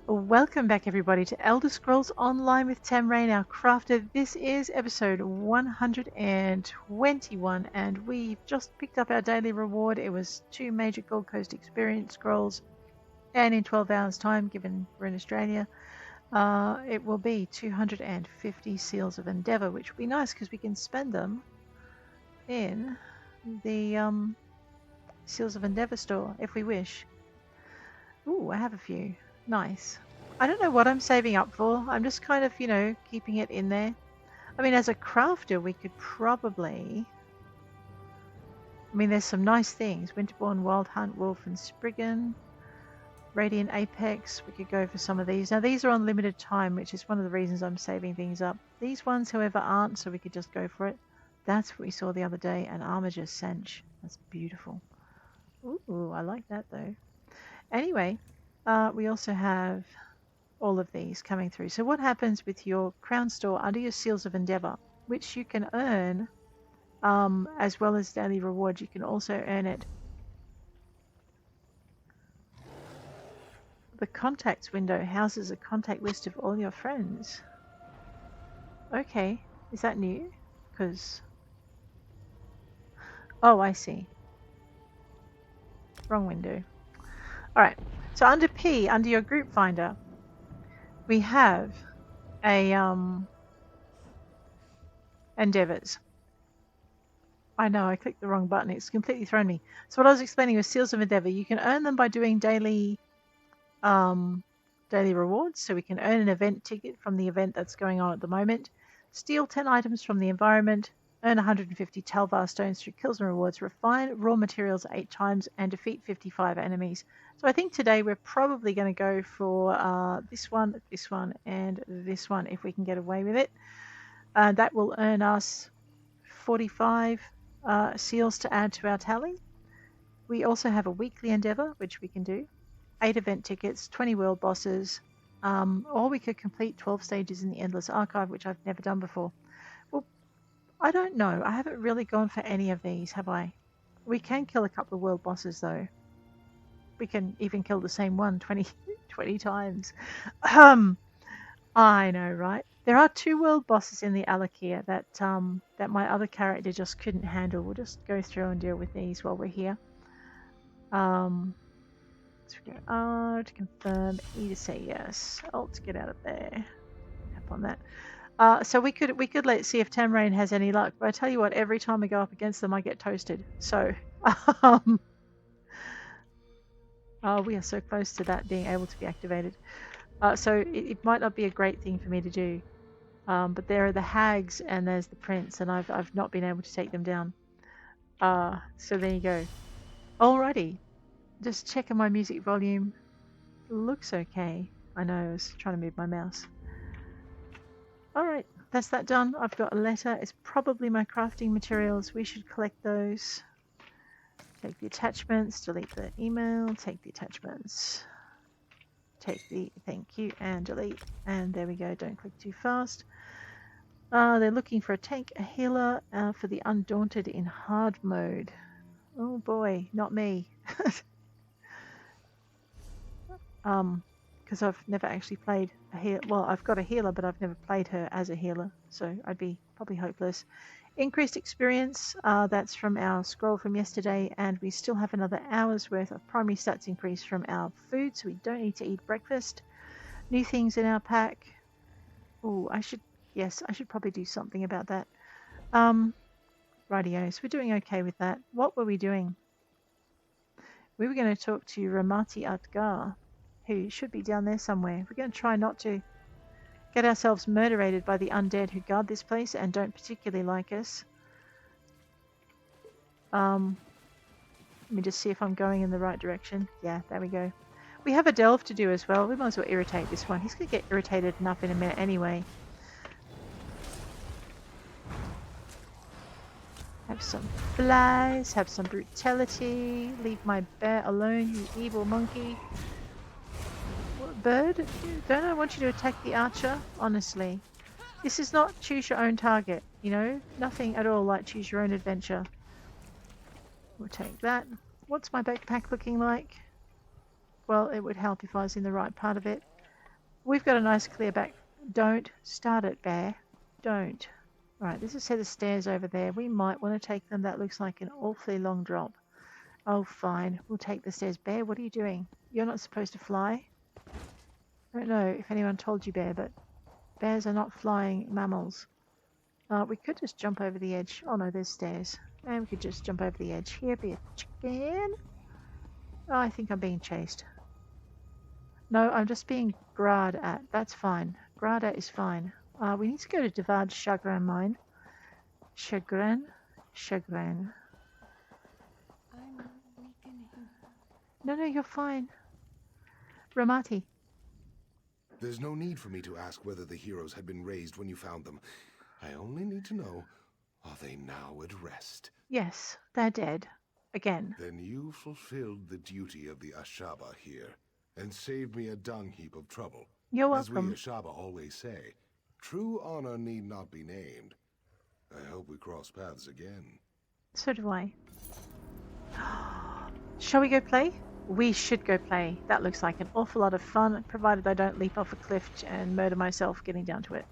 Welcome back everybody to Elder Scrolls Online with Tamrielic, our crafter. This is episode 121 and we've just picked up our daily reward. It was 2 major Gold Coast experience scrolls, and in 12 hours time, given we're in Australia, it will be 250 Seals of Endeavour, which will be nice because we can spend them in the Seals of Endeavour store if we wish. Ooh, I have a few. Nice. I don't know what I'm saving up for. I'm just kind of, keeping it in there. I mean, as a crafter, we could probably... there's some nice things. Winterborn, Wild Hunt, Wolf and Spriggan. Radiant Apex. We could go for some of these. Now, these are on limited time, which is one of the reasons I'm saving things up. These ones, however, aren't, so we could just go for it. That's what we saw the other day. An Armiger Cinch. That's beautiful. Ooh, I like that, though. Anyway... we also have all of these coming through. So what happens with your crown store under your Seals of Endeavour, which you can earn as well as daily rewards, you can also earn it. The contacts window houses a contact list of all your friends. Okay, is that new? Because... oh, I see. Wrong window. Alright. So under P, under your group finder, we have a endeavors. I know, I clicked the wrong button. It's completely thrown me. So what I was explaining was Seals of Endeavor. You can earn them by doing daily rewards. So we can earn an event ticket from the event that's going on at the moment. Steal 10 items from the environment. Earn 150 Talvar stones through kills and rewards. Refine raw materials 8 times and defeat 55 enemies. So I think today we're probably going to go for this one, and this one if we can get away with it. That will earn us 45 seals to add to our tally. We also have a weekly endeavor, which we can do. 8 event tickets, 20 world bosses, or we could complete 12 stages in the Endless Archive, which I've never done before. I don't know. I haven't really gone for any of these, have I? We can kill a couple of world bosses, though. We can even kill the same one 20 times. I know, right? There are 2 world bosses in the Alakia that my other character just couldn't handle. We'll just go through and deal with these while we're here. So we go R to confirm, E to say yes. Alt to get out of there. Tap on that. So we could let's see if Tamrielic has any luck. But I tell you what, every time I go up against them, I get toasted. So, oh, we are so close to that being able to be activated. So it might not be a great thing for me to do. But there are the hags and there's the prince, and I've not been able to take them down. So there you go. Alrighty, just checking my music volume. Looks okay. I know, I was trying to move my mouse. Alright, that's that done. I've got a letter. It's probably my crafting materials. We should collect those. Take the attachments, delete the email, take the attachments. Take the thank you and delete. And there we go, don't click too fast. They're looking for a tank, a healer, for the Undaunted in hard mode. Oh boy, not me. Because I've never actually played a healer. Well, I've got a healer, but I've never played her as a healer, so I'd be probably hopeless. Increased experience, that's from our scroll from yesterday, and we still have another hour's worth of primary stats increase from our food, so we don't need to eat breakfast. New things in our pack. Oh, I should probably do something about that. Rightio, so we're doing okay with that. What were we doing? We were going to talk to Ramati Atgar, who should be down there somewhere. We're going to try not to get ourselves murderated by the undead who guard this place and don't particularly like us. Let me just see if I'm going in the right direction. Yeah, there we go. We have a delve to do as well. We might as well irritate this one. He's going to get irritated enough in a minute anyway. Have some flies, have some brutality. Leave my bear alone, you evil monkey. Bird, don't I want you to attack the archer? Honestly, this is not choose your own target, nothing at all like choose your own adventure. We'll take that. What's my backpack looking like? Well, it would help if I was in the right part of it. We've got a nice clear back. Don't start it, Bear. Don't. Alright, there's a set of stairs over there. We might want to take them. That looks like an awfully long drop. Oh, fine. We'll take the stairs. Bear, what are you doing? You're not supposed to fly. I don't know if anyone told you, Bear, but bears are not flying mammals. We could just jump over the edge. Oh no, there's stairs. And we could just jump over the edge. Here, be a chicken. Oh, I think I'm being chased. No, I'm just being growled at. That's fine. Growled at is fine. We need to go to Divad Chagrin mine. Chagrin? Chagrin. No, you're fine. Ramati. There's no need for me to ask whether the heroes had been raised when you found them. I only need to know, are they now at rest? Yes, they're dead. Again. Then you fulfilled the duty of the Ashaba here, and saved me a dung heap of trouble. You're welcome. As we Ashaba always say, true honor need not be named. I hope we cross paths again. So do I. Shall we go play? We should go play. That looks like an awful lot of fun, provided I don't leap off a cliff and murder myself getting down to it.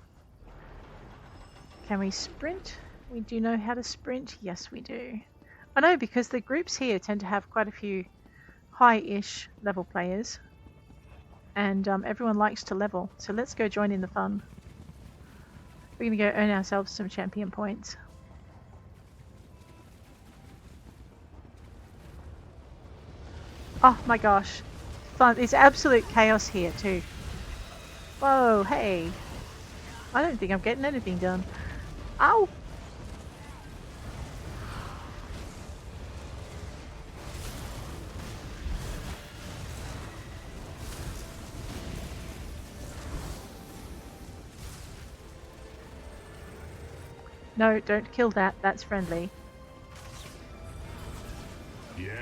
Can we sprint? We do know how to sprint. Yes, we do. I know, because the groups here tend to have quite a few high-ish level players. And everyone likes to level. So let's go join in the fun. We're going to go earn ourselves some champion points. Oh my gosh. Fun. It's absolute chaos here too. Whoa, hey. I don't think I'm getting anything done. Ow! No, don't kill that. That's friendly. Yes.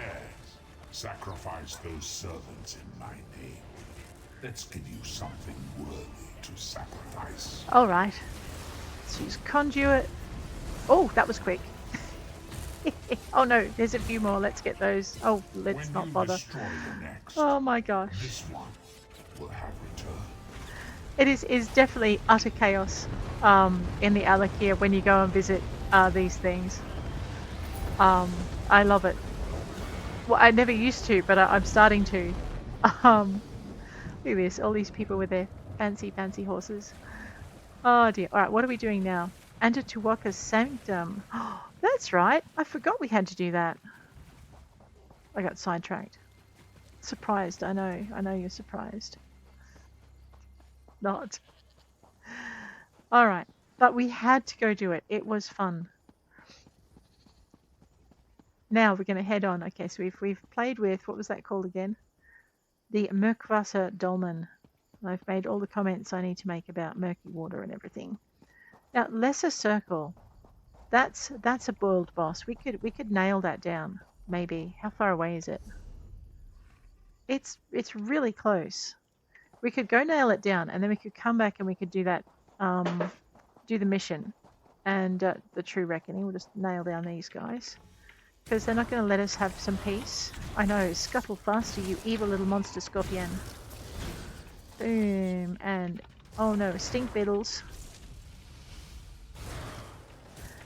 Sacrifice those servants in my name. Let's give you something worthy to sacrifice. Alright. Let's use conduit. Oh, that was quick. Oh no, there's a few more. Let's get those. Oh, let's not bother. Next, oh my gosh. this one will have returned. It is definitely utter chaos in the Alakia when you go and visit these things. I love it. Well, I never used to, but I'm starting to. Look at this, all these people with their fancy horses. Oh dear. Alright, what are we doing now? Enter Tuwaka's Sanctum. Oh, that's right. I forgot we had to do that. I got sidetracked. Surprised, I know you're surprised. Not. Alright, but we had to go do it. It was fun. Now we're going to head on. Okay, so we've played with, what was that called again? The Myrkwasa Dolmen. I've made all the comments I need to make about murky water and everything. Now, Lesser Circle. That's a boiled boss. We could nail that down, maybe. How far away is it? It's really close. We could go nail it down, and then we could come back and we could do that, do the mission and the True Reckoning. We'll just nail down these guys. Because they're not going to let us have some peace. I know, scuttle faster, you evil little monster scorpion. Boom, and oh no, stink beetles.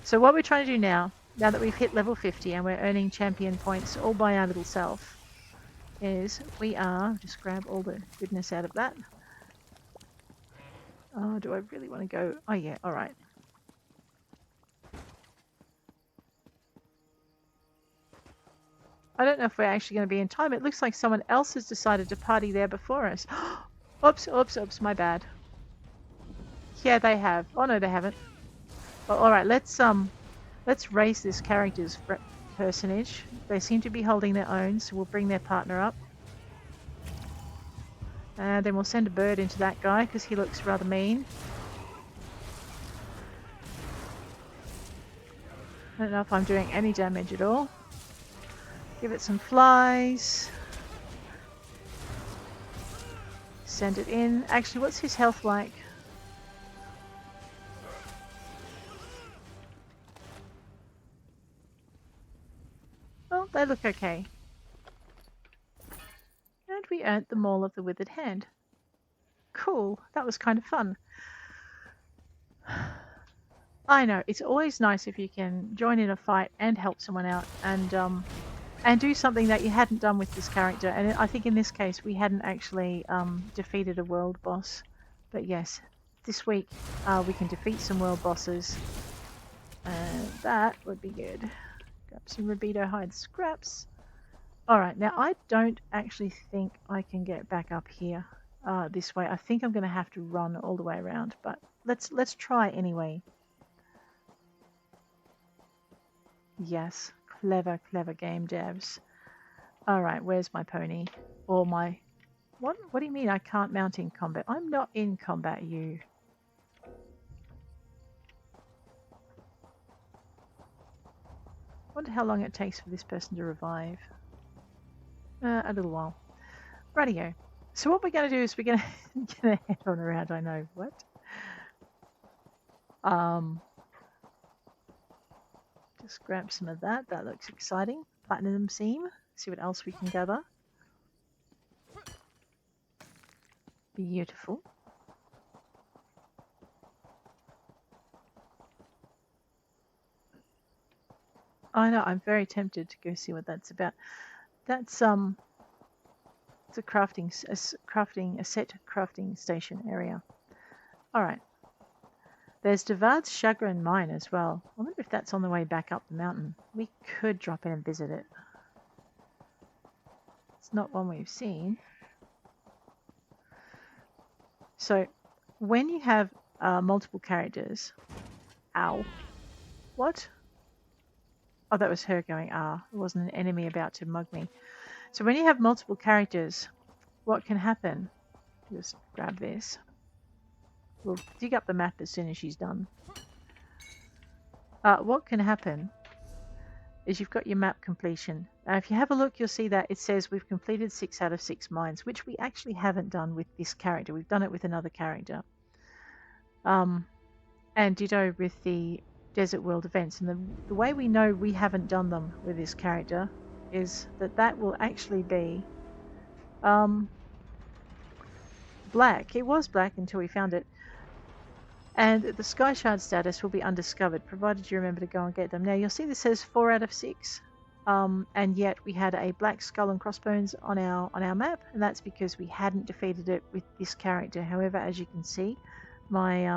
So what we're trying to do now that we've hit level 50 and we're earning champion points all by our little self, is we are, just grab all the goodness out of that. Oh, do I really want to go? Oh yeah, alright. I don't know if we're actually going to be in time. It looks like someone else has decided to party there before us. Oops, my bad. Yeah, they have. Oh no, they haven't. Well, alright, let's race this character's personage. They seem to be holding their own, so we'll bring their partner up. And then we'll send a bird into that guy, because he looks rather mean. I don't know if I'm doing any damage at all. Give it some flies. Send it in. Actually, what's his health like? Well, they look okay. And we earned the Maul of the Withered Hand. Cool. That was kind of fun. I know, it's always nice if you can join in a fight and help someone out and do something that you hadn't done with this character. And I think in this case we hadn't actually defeated a world boss. But yes, this week we can defeat some world bosses. And that would be good. Grab some Rabido hide scraps. Alright, now I don't actually think I can get back up here this way. I think I'm going to have to run all the way around, but let's try anyway. Yes, clever game devs. Alright, where's my pony? Or my... What do you mean I can't mount in combat? I'm not in combat, you. Wonder how long it takes for this person to revive. A little while. Rightio. So what we're going to do is we're going to head on around. I know. What? Just grab some of that. That looks exciting. Platinum seam. See what else we can gather. Beautiful. I know. I'm very tempted to go see what that's about. That's it's a set crafting station area. All right. There's Divad's Chagrin mine as well. I wonder if that's on the way back up the mountain. We could drop in and visit it. It's not one we've seen. So, when you have multiple characters... Ow. What? Oh, that was her going, ah. It wasn't an enemy about to mug me. So when you have multiple characters, what can happen? Just grab this. We'll dig up the map as soon as she's done. What can happen is you've got your map completion. Now, if you have a look, you'll see that it says we've completed 6 out of 6 mines, which we actually haven't done with this character. We've done it with another character. And ditto with the Desert World events. And the way we know we haven't done them with this character is that will actually be black. It was black until we found it. And the skyshard status will be undiscovered, provided you remember to go and get them. Now you'll see this says 4 out of 6. And yet we had a black skull and crossbones on our map, and that's because we hadn't defeated it with this character. However, as you can see, my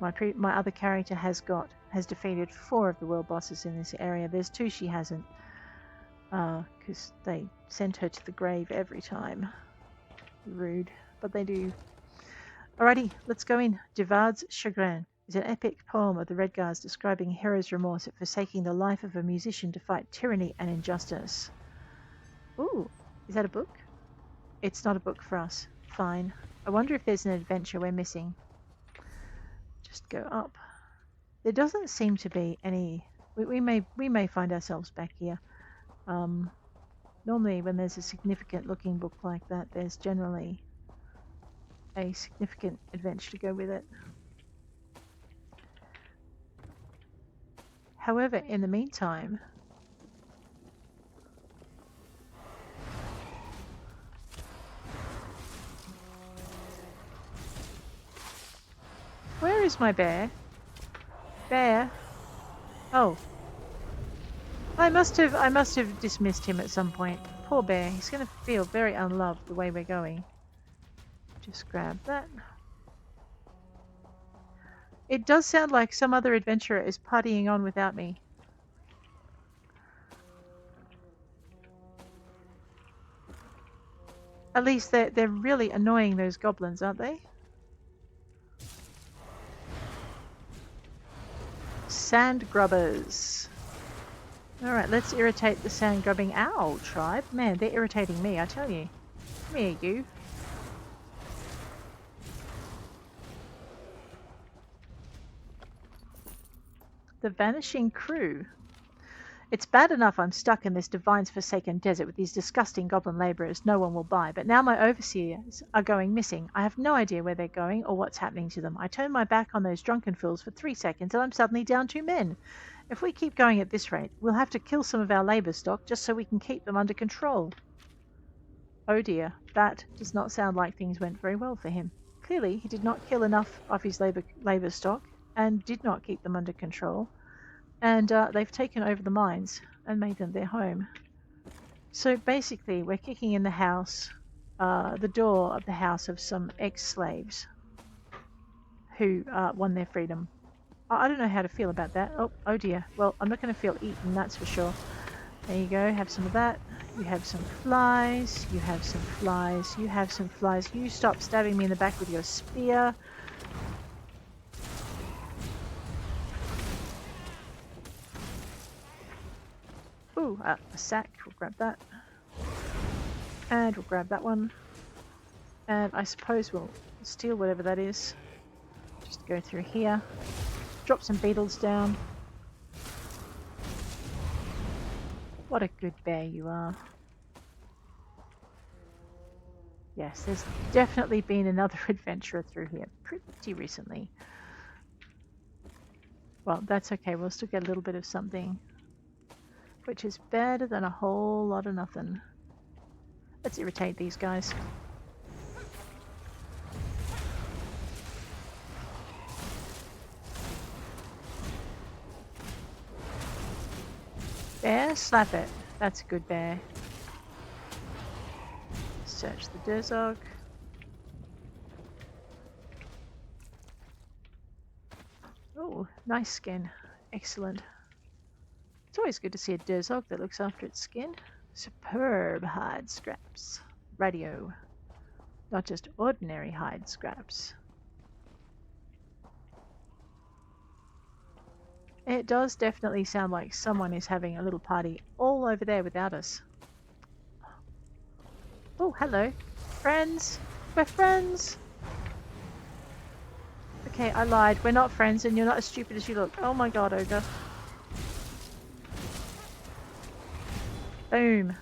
other character has defeated 4 of the world bosses in this area. There's 2 she hasn't, because they send her to the grave every time. Rude, but they do. Alrighty, let's go in. Divad's Chagrin is an epic poem of the Redguards describing a hero's remorse at forsaking the life of a musician to fight tyranny and injustice. Ooh, is that a book? It's not a book for us. Fine. I wonder if there's an adventure we're missing. Just go up. There doesn't seem to be any... We may find ourselves back here. Normally when there's a significant looking book like that, there's generally a significant adventure to go with it. However, in the meantime... Where is my bear? Bear? Oh. I must have dismissed him at some point. Poor bear. He's going to feel very unloved the way we're going. Just grab that. It does sound like some other adventurer is partying on without me. At least they're really annoying, those goblins, aren't they? Sand grubbers. Alright, let's irritate the sand grubbing owl tribe. Man, they're irritating me, I tell you. Come here, you. The Vanishing Crew. It's bad enough I'm stuck in this divine's forsaken desert with these disgusting goblin labourers no one will buy, but now my overseers are going missing. I have no idea where they're going or what's happening to them. I turn my back on those drunken fools for 3 seconds and I'm suddenly down 2 men. If we keep going at this rate, we'll have to kill some of our labour stock just so we can keep them under control. Oh dear, that does not sound like things went very well for him. Clearly, he did not kill enough of his labour stock and did not keep them under control. And they've taken over the mines and made them their home. So basically, we're kicking in the house, the door of the house of some ex-slaves who won their freedom. I don't know how to feel about that. Oh dear. Well, I'm not going to feel eaten, that's for sure. There you go, have some of that. You have some flies, you have some flies, you have some flies. You stop stabbing me in the back with your spear. Ooh, a sack, we'll grab that. And we'll grab that one. And I suppose we'll steal whatever that is. Just go through here. Drop some beetles down. What a good bear you are. Yes, there's definitely been another adventurer through here pretty recently. Well, that's okay. We'll still get a little bit of something, which is better than a whole lot of nothing. Let's irritate these guys. Bear, slap it. That's a good bear. Search the Derzog. Oh, nice skin. Excellent. It's always good to see a Derzog that looks after its skin. Superb hide scraps. Radio. Not just ordinary hide scraps. It does definitely sound like someone is having a little party all over there without us. Oh, hello. Friends. We're friends. Okay, I lied. We're not friends and you're not as stupid as you look. Oh my god, Ogre. Boom.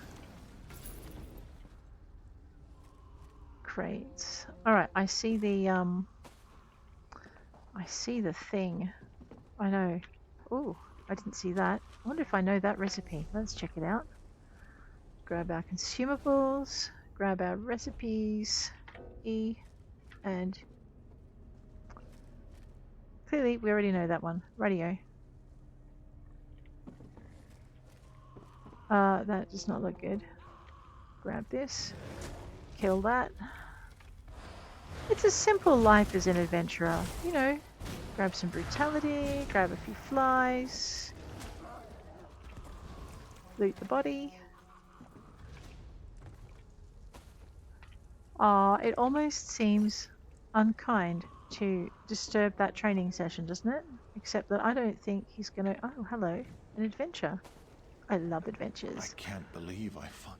Crates. Alright, I see the thing. I know. Oh, I didn't see that. I wonder if I know that recipe. Let's check it out. Grab our consumables. Grab our recipes. E. And clearly we already know that one. Radio. That does not look good. Grab this. Kill that. It's a simple life as an adventurer, you know. Grab some brutality, grab a few flies, loot the body. It almost seems unkind to disturb that training session, doesn't it? Except that I don't think he's gonna... Oh, hello. An adventure. I love adventures. I can't believe I found...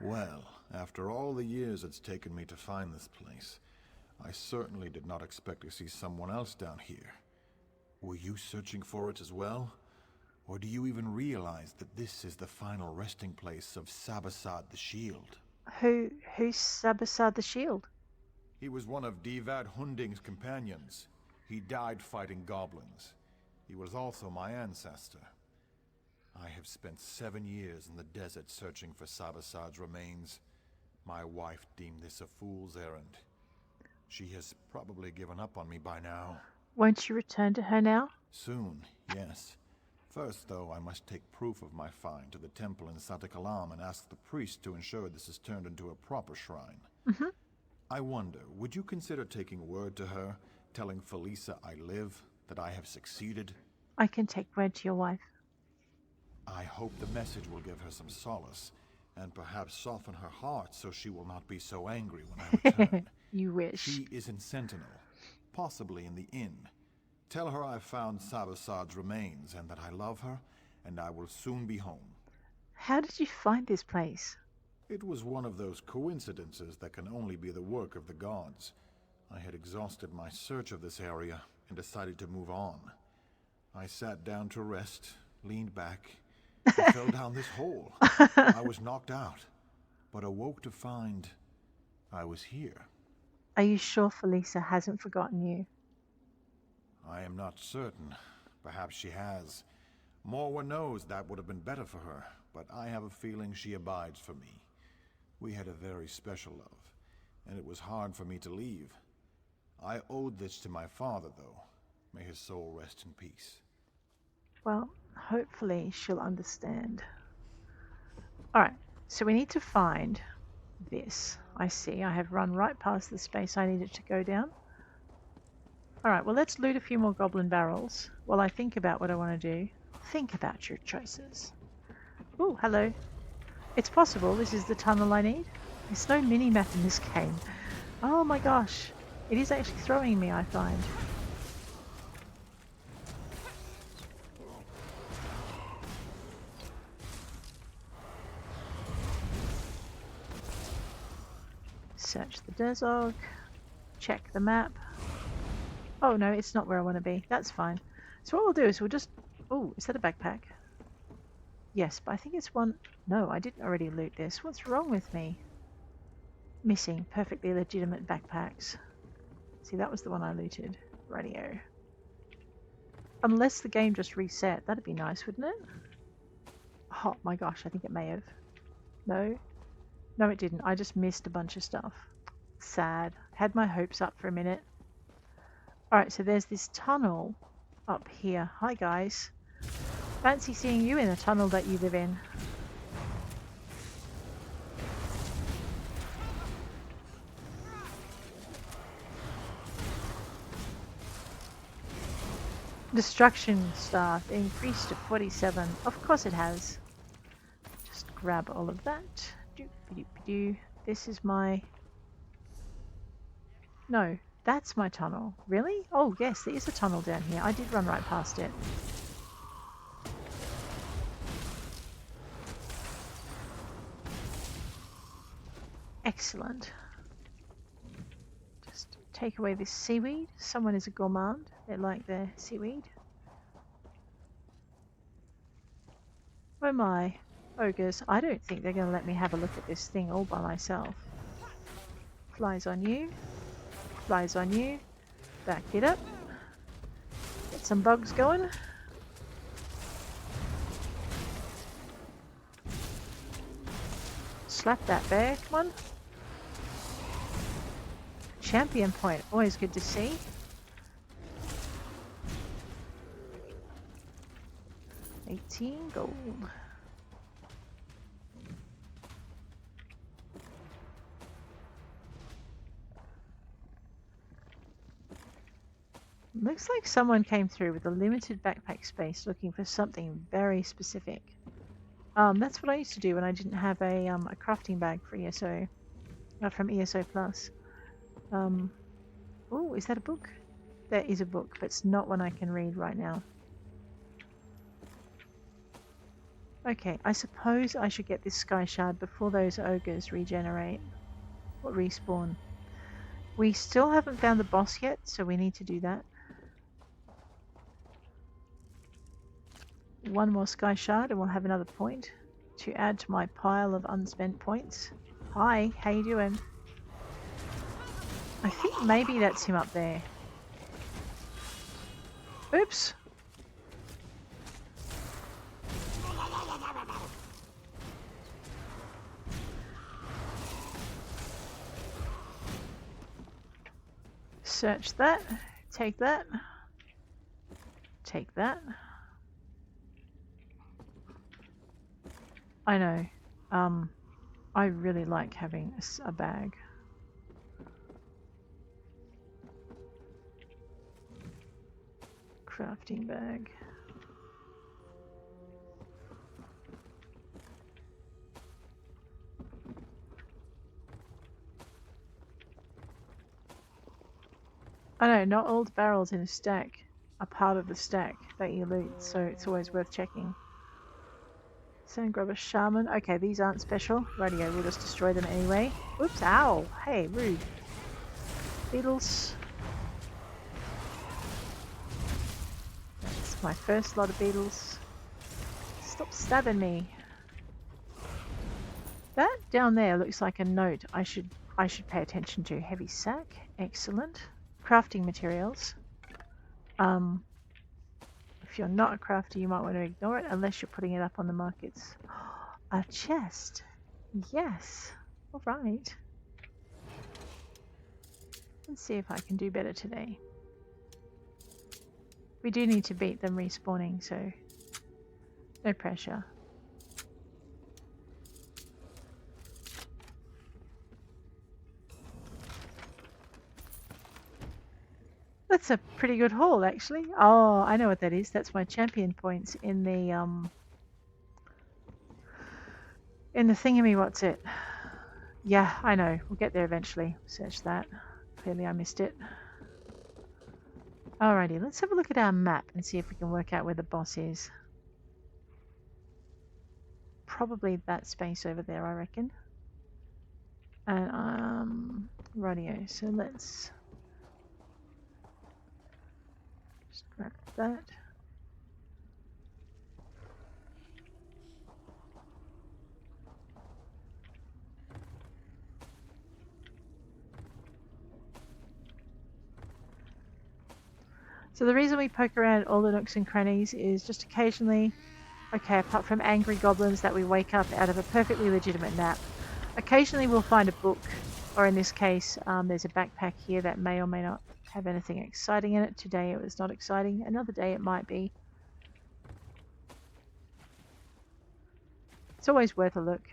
Well, after all the years it's taken me to find this place, I certainly did not expect to see someone else down here. Were you searching for it as well? Or do you even realize that this is the final resting place of Sabasad the Shield? Who's Sabasad the Shield? He was one of Divad Hunding's companions. He died fighting goblins. He was also my ancestor. I have spent 7 years in the desert searching for Sabasad's remains. My wife deemed this a fool's errand. She has probably given up on me by now. Won't you return to her now? Soon, yes. First, though, I must take proof of my find to the temple in Satak and ask the priest to ensure this is turned into a proper shrine. Mm-hmm. I wonder, would you consider taking word to her, telling Felisa I live, that I have succeeded? I can take word to your wife. I hope the message will give her some solace, and perhaps soften her heart so she will not be so angry when I return. You wish. She is in Sentinel, possibly in the inn. Tell her I've found Sabasad's remains and that I love her, and I will soon be home. How did you find this place? It was one of those coincidences that can only be the work of the gods. I had exhausted my search of this area and decided to move on. I sat down to rest, leaned back, and fell down this hole. I was knocked out, but awoke to find I was here. Are you sure Felisa hasn't forgotten you? I am not certain. Perhaps she has. Morwa knows that would have been better for her, but I have a feeling she abides for me. We had a very special love, and it was hard for me to leave. I owed this to my father, though. May his soul rest in peace. Well, hopefully she'll understand. Alright, so we need to find this. I see, I have run right past the space I needed to go down. Alright, well let's loot a few more goblin barrels while I think about what I want to do. Think about your choices. Ooh, hello. It's possible this is the tunnel I need. There's no mini-map in this game. Oh my gosh. It is actually throwing me, I find. Search the desert. Check the map. Oh no, it's not where I want to be. That's fine. So what we'll do is we'll just... Oh, is that a backpack? Yes, but I think it's one... No, I didn't already loot this. What's wrong with me? Missing perfectly legitimate backpacks. See, that was the one I looted. Radio. Unless the game just reset. That'd be nice, wouldn't it? Oh my gosh, I think it may have. No? No, it didn't. I just missed a bunch of stuff. Sad. Had my hopes up for a minute. Alright, so there's this tunnel up here. Hi guys. Fancy seeing you in a tunnel that you live in. Destruction staff increased to 47. Of course it has. Just grab all of that. This is my... No, that's my tunnel. Really? Oh yes, there is a tunnel down here. I did run right past it. Excellent. Just take away this seaweed. Someone is a gourmand. They like their seaweed. Oh my. Ogres. I don't think they're going to let me have a look at this thing all by myself. Flies on you. Flies on you. Back it up. Get some bugs going. Slap that bear. Come on. Champion point. Always good to see. $18 gold. Looks like someone came through with a limited backpack space looking for something very specific. That's what I used to do when I didn't have a crafting bag for ESO, from ESO Plus. Oh, is that a book? There is a book, but it's not one I can read right now. Okay, I suppose I should get this skyshard before those ogres regenerate or respawn. We still haven't found the boss yet, so we need to do that. One more skyshard and we'll have another point to add to my pile of unspent points. Hi, how you doing? I think maybe that's him up there. Oops. Search that. Take that. Take that. I know. I really like having a bag. Crafting bag. I know, not all the barrels in a stack are part of the stack that you loot, so it's always worth checking. Sand grubber shaman. Okay, these aren't special. Radio, we'll just destroy them anyway. Oops, ow! Hey, rude. Beetles. That's my first lot of beetles. Stop stabbing me. That down there looks like a note I should pay attention to. Heavy sack. Excellent. Crafting materials. If you're not a crafter, you might want to ignore it unless you're putting it up on the markets. A chest. Yes. Alright. Let's see if I can do better today. We do need to beat them respawning, so no pressure. That's a pretty good haul, actually. Oh, I know what that is. That's my champion points in the thingammy. What's it? Yeah, I know. We'll get there eventually. Search that. Clearly, I missed it. Alrighty, let's have a look at our map and see if we can work out where the boss is. Probably that space over there, I reckon. And rightio. So let's just grab that. So the reason we poke around all the nooks and crannies is just occasionally, okay, apart from angry goblins that we wake up out of a perfectly legitimate nap, occasionally we'll find a book, or in this case, there's a backpack here that may or may not have anything exciting in it. Today it was not exciting. Another day it might be. It's always worth a look.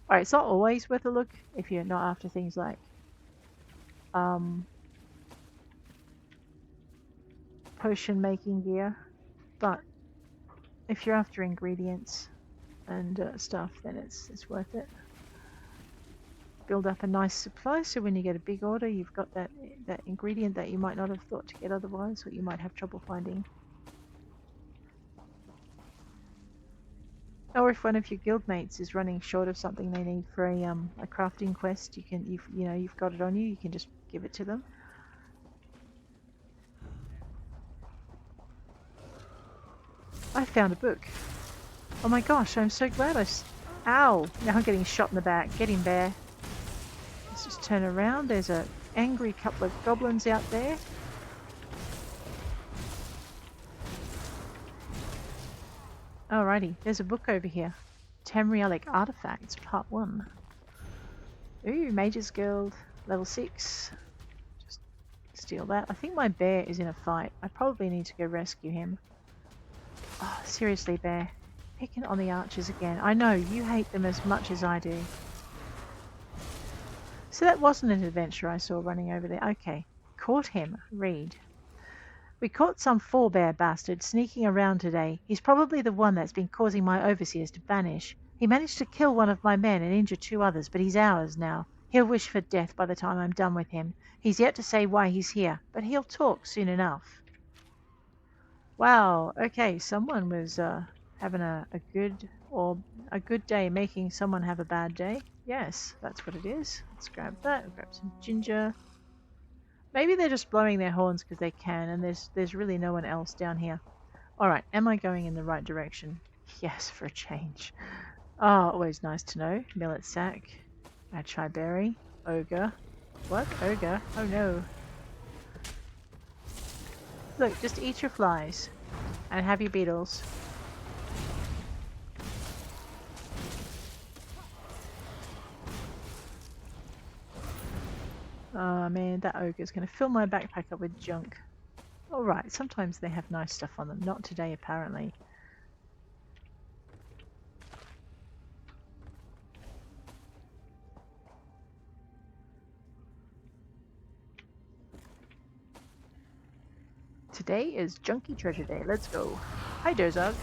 Alright, it's not always worth a look if you're not after things like potion making gear, but if you're after ingredients and stuff, then it's worth it. Build up a nice supply so when you get a big order, you've got that ingredient that you might not have thought to get otherwise, or you might have trouble finding. Or if one of your guildmates is running short of something they need for a crafting quest, you've got it on you. You can just give it to them. I found a book. Oh my gosh, I'm so glad Ow! Now I'm getting shot in the back. Get him, bear. Let's just turn around. There's an angry couple of goblins out there. Alrighty, there's a book over here. Tamrielic Artifacts, Part 1. Ooh, Mage's Guild, level 6. Just steal that. I think my bear is in a fight. I probably need to go rescue him. Oh, seriously, bear. Picking on the archers again. I know, you hate them as much as I do. So that wasn't an adventure I saw running over there. Okay. Caught him. Read. We caught some forebear bastard sneaking around today. He's probably the one that's been causing my overseers to vanish. He managed to kill one of my men and injure 2 others, but he's ours now. He'll wish for death by the time I'm done with him. He's yet to say why he's here, but he'll talk soon enough. Wow, okay, someone was having a good day making someone have a bad day. Yes, that's what it is. Let's grab that, grab some ginger. Maybe they're just blowing their horns because they can, and there's really no one else down here. Alright, am I going in the right direction? Yes, for a change. Oh, always nice to know. Millet sack, achai berry, ogre. What? Ogre? Oh no. Look, just eat your flies and have your beetles. Oh man, that ogre's going to fill my backpack up with junk. Alright, sometimes they have nice stuff on them. Not today, apparently. Today is Junkie Treasure Day. Let's go. Hi, Dozog.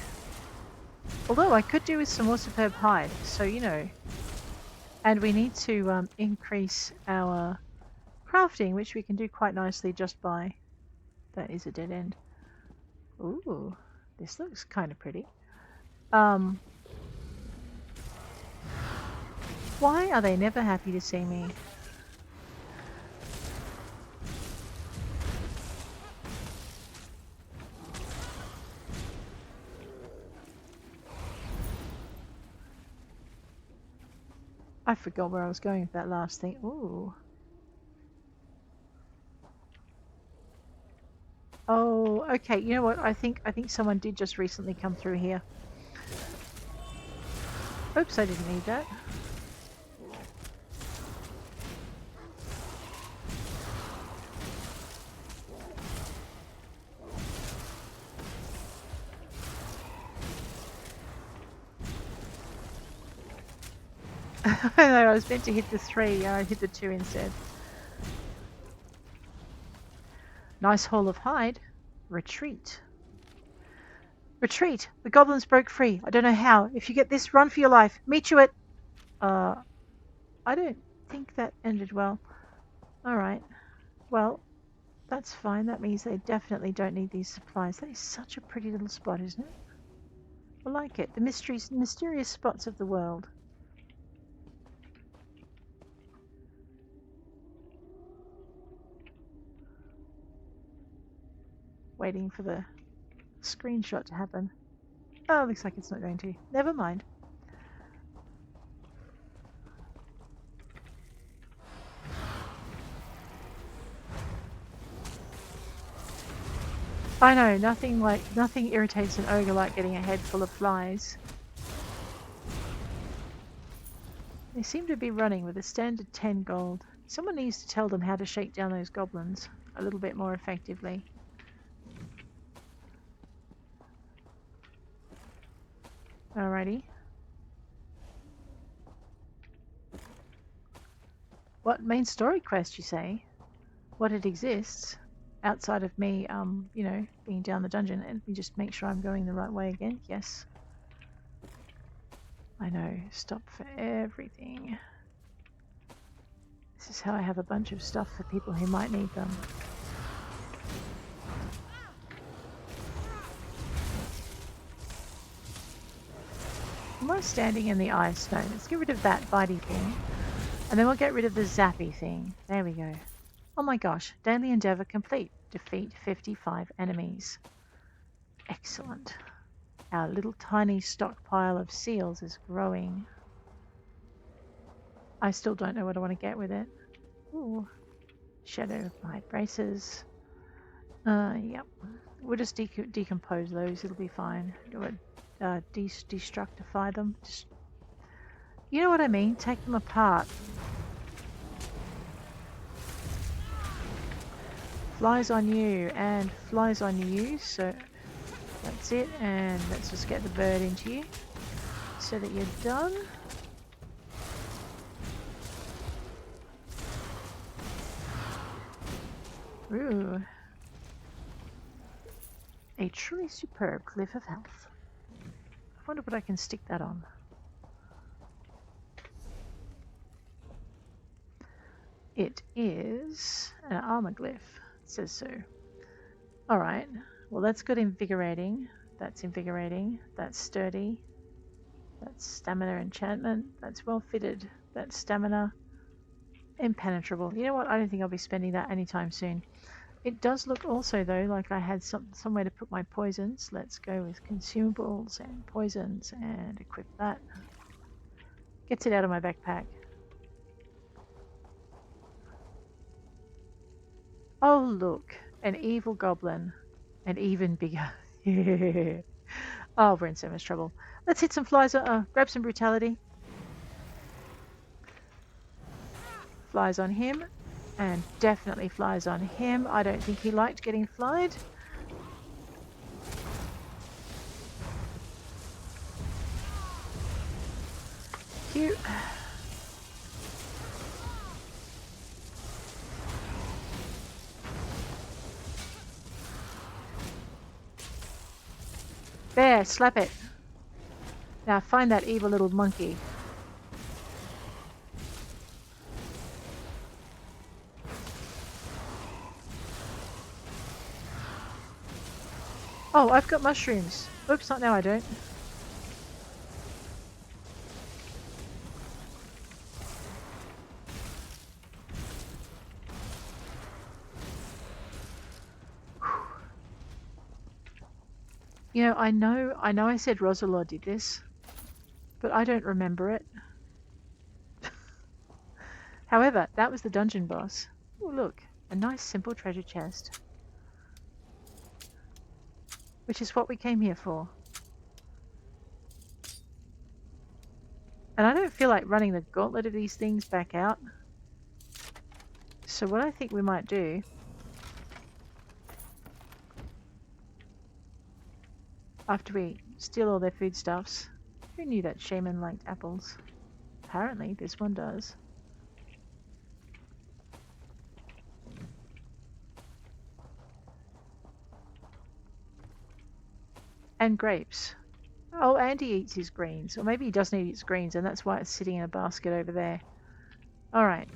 Although I could do with some more superb hide, so you know. And we need to increase our crafting, which we can do quite nicely just by... That is a dead end. Ooh, this looks kind of pretty. Why are they never happy to see me? I forgot where I was going with that last thing. Ooh. Oh, okay. You know what? I think someone did just recently come through here. Oops, I didn't need that. I was meant to hit the 3, I hit the 2 instead. Nice haul of hide. Retreat. Retreat! The goblins broke free. I don't know how. If you get this, run for your life. Meet you at... I don't think that ended well. Alright. Well, that's fine. That means they definitely don't need these supplies. That is such a pretty little spot, isn't it? I like it. The mysterious spots of the world. Waiting for the screenshot to happen. Oh, looks like it's not going to. Never mind. I know, nothing irritates an ogre like getting a head full of flies. They seem to be running with a standard 10 gold. Someone needs to tell them how to shake down those goblins a little bit more effectively. Alrighty. What main story quest, you say? What it exists outside of me, you know, being down the dungeon. And me just make sure I'm going the right way again. Yes. I know. Stop for everything. This is how I have a bunch of stuff for people who might need them. Am I standing in the ice? No, let's get rid of that bitey thing. And then we'll get rid of the zappy thing. There we go. Oh my gosh, daily endeavor complete. Defeat 55 enemies. Excellent. Our little tiny stockpile of seals is growing. I still don't know what I want to get with it. Ooh. Shadow Blight braces. Yep. We'll just decompose those, it'll be fine. Destructify them. Just, you know what I mean? Take them apart. Flies on you and flies on you, so that's it. And let's just get the bird into you so that you're done. Ooh. A truly superb cliff of health. I wonder what I can stick that on. It is an armor glyph. It says so. Alright. Well, that's good invigorating. That's invigorating. That's sturdy. That's stamina enchantment. That's well fitted. That's stamina. Impenetrable. You know what? I don't think I'll be spending that anytime soon. It does look also, though, like I had somewhere to put my poisons. Let's go with consumables and poisons and equip that. Gets it out of my backpack. Oh, look. An evil goblin. And even bigger. Oh, we're in so much trouble. Let's hit some flies. Grab some brutality. Flies on him. And definitely flies on him. I don't think he liked getting flied. Cute. There, slap it. Now find that evil little monkey. Oh, I've got mushrooms. Oops, not now I don't. You know I said Roselore did this, but I don't remember it. However, that was the dungeon boss. Oh, look, a nice simple treasure chest. Which is what we came here for. And I don't feel like running the gauntlet of these things back out. So what I think we might do... after we steal all their foodstuffs... Who knew that shaman liked apples? Apparently, this one does. And grapes. Oh, and he eats his greens. Or maybe he doesn't eat his greens, and that's why it's sitting in a basket over there. Alright.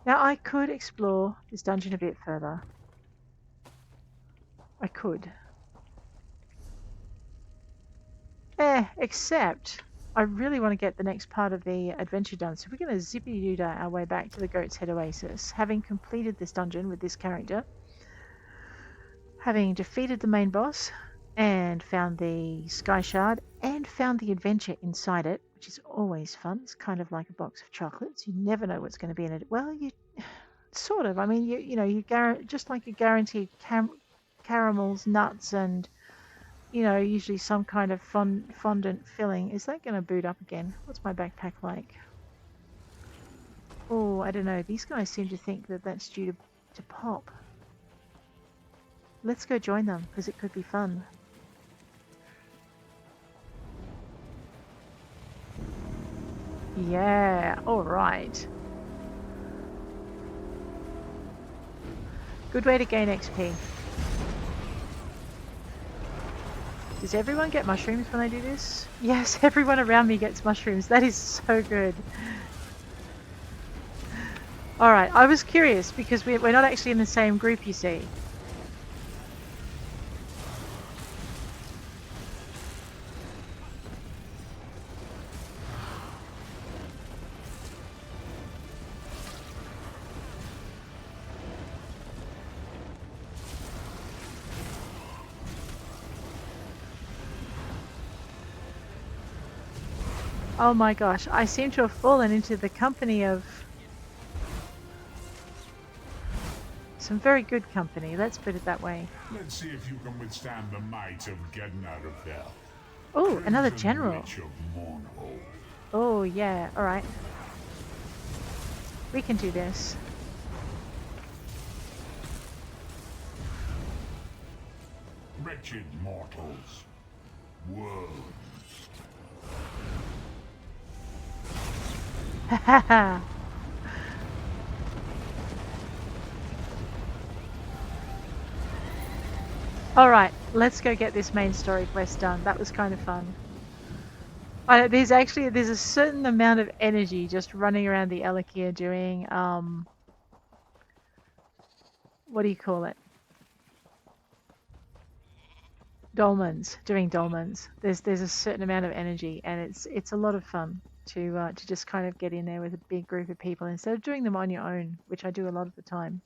Now, I could explore this dungeon a bit further. I could. Except I really want to get the next part of the adventure done. So we're going to zippity-doo-dah our way back to the Goat's Head Oasis, having completed this dungeon with this character, having defeated the main boss, and found the skyshard, and found the adventure inside it, which is always fun. It's kind of like a box of chocolates. You never know what's going to be in it. Well, you sort of. I mean, you just like you guarantee caramels, nuts, and usually some kind of fondant filling. Is that going to boot up again? What's my backpack like? Oh, I don't know. These guys seem to think that that's due to pop. Let's go join them, because it could be fun. Yeah, alright. Good way to gain XP. Does everyone get mushrooms when I do this? Yes, everyone around me gets mushrooms. That is so good. Alright, I was curious because we're not actually in the same group, you see. Oh my gosh, I seem to have fallen into the company of some very good company, let's put it that way. Let's see if you can withstand the might of getting out of there. Oh, another general. Oh yeah, alright. We can do this. Wretched mortals. Worms. Haha. Alright, let's go get this main story quest done. That was kind of fun. There's a certain amount of energy just running around the Elakir doing, what do you call it? Dolmens, doing dolmens. There's a certain amount of energy, and it's a lot of fun to just kind of get in there with a big group of people instead of doing them on your own, which I do a lot of the time.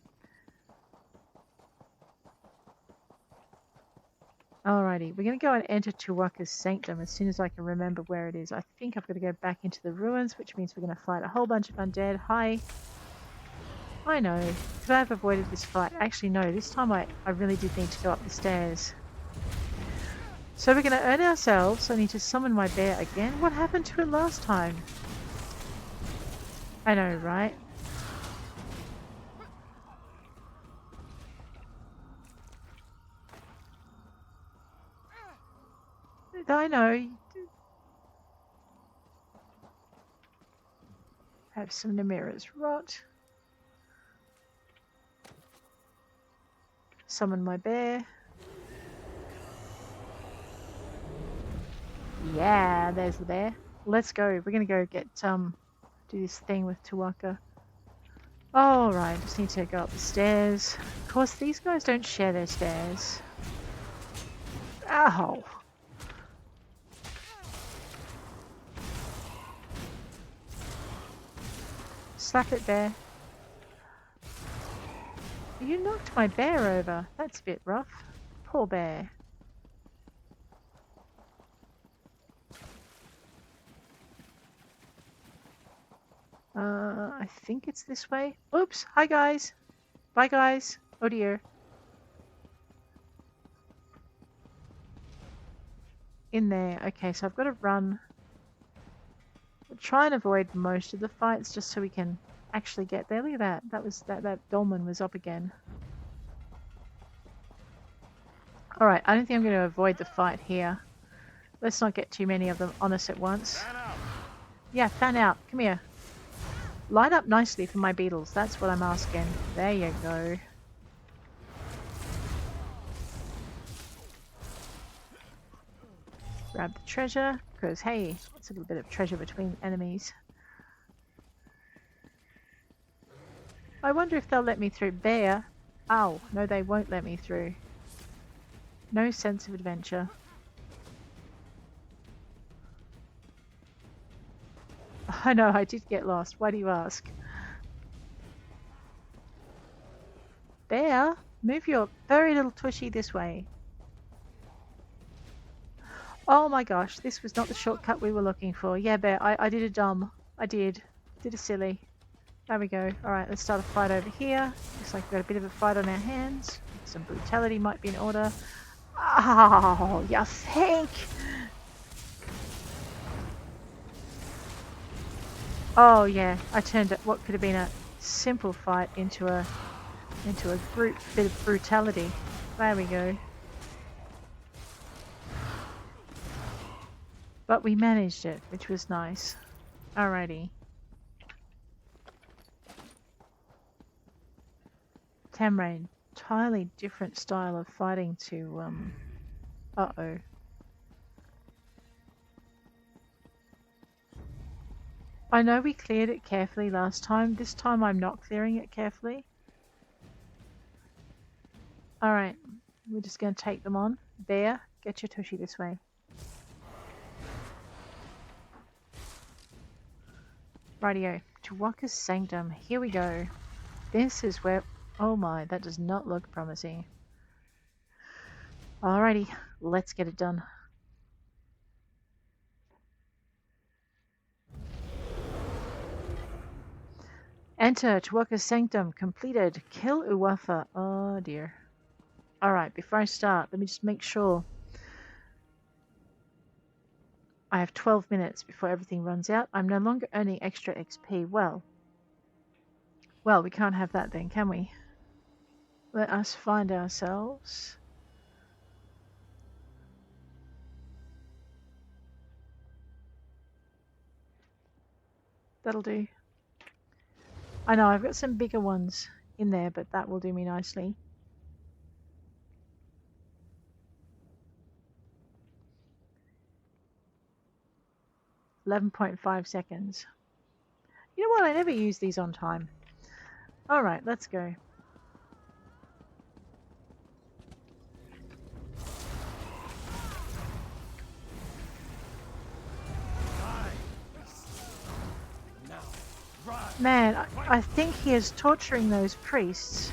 Alrighty, we're going to go and enter Tuwaka's Sanctum as soon as I can remember where it is. I think I've got to go back into the ruins, which means we're going to fight a whole bunch of undead. Hi. I know, because I've avoided this fight. Actually, no, this time I really did need to go up the stairs. So we're going to earn ourselves. I need to summon my bear again. What happened to it last time? I know, right? I know. Have some Namira's rot. Summon my bear. Yeah, there's the bear. Let's go. We're gonna go get do this thing with Tuwaka. Alright, just need to go up the stairs. Of course, these guys don't share their stairs. Ow! Slap it, bear. You knocked my bear over. That's a bit rough. Poor bear. I think it's this way. Oops! Hi, guys! Bye, guys! Oh dear. In there. Okay, so I've got to run. We'll try and avoid most of the fights just so we can actually get there. Look at that. That dolmen was up again. Alright, I don't think I'm going to avoid the fight here. Let's not get too many of them on us at once. Yeah, fan out. Come here. Line up nicely for my beetles. That's what I'm asking. There you go. Grab the treasure, because hey, it's a little bit of treasure between enemies. I wonder if they'll let me through. Bear. Ow, no they won't let me through. No sense of adventure. I know, I did get lost. Why do you ask? Bear, move your very little tushy this way. Oh my gosh, this was not the shortcut we were looking for. Yeah, Bear, I did a dumb. I did. Did a silly. There we go. Alright, let's start a fight over here. Looks like we've got a bit of a fight on our hands. Some brutality might be in order. Oh, you think? Oh yeah, I turned what could have been a simple fight into a group bit of brutality. There we go. But we managed it, which was nice. Alrighty. Tamrielic, entirely different style of fighting to uh-oh. I know we cleared it carefully last time. This time I'm not clearing it carefully. Alright, we're just going to take them on. Bear, get your tushy this way. Rightio, Uwafa's Sanctum. Here we go. This is where... Oh my, that does not look promising. Alrighty, let's get it done. Enter Uwafa's Sanctum. Completed. Kill Uwafa. Oh dear. Alright, before I start, let me just make sure. I have 12 minutes before everything runs out. I'm no longer earning extra XP. Well, we can't have that then, can we? Let us find ourselves. That'll do. I know, I've got some bigger ones in there, but that will do me nicely. .5 seconds. You know what? I never use these on time. Alright, let's go. Man, I think he is torturing those priests.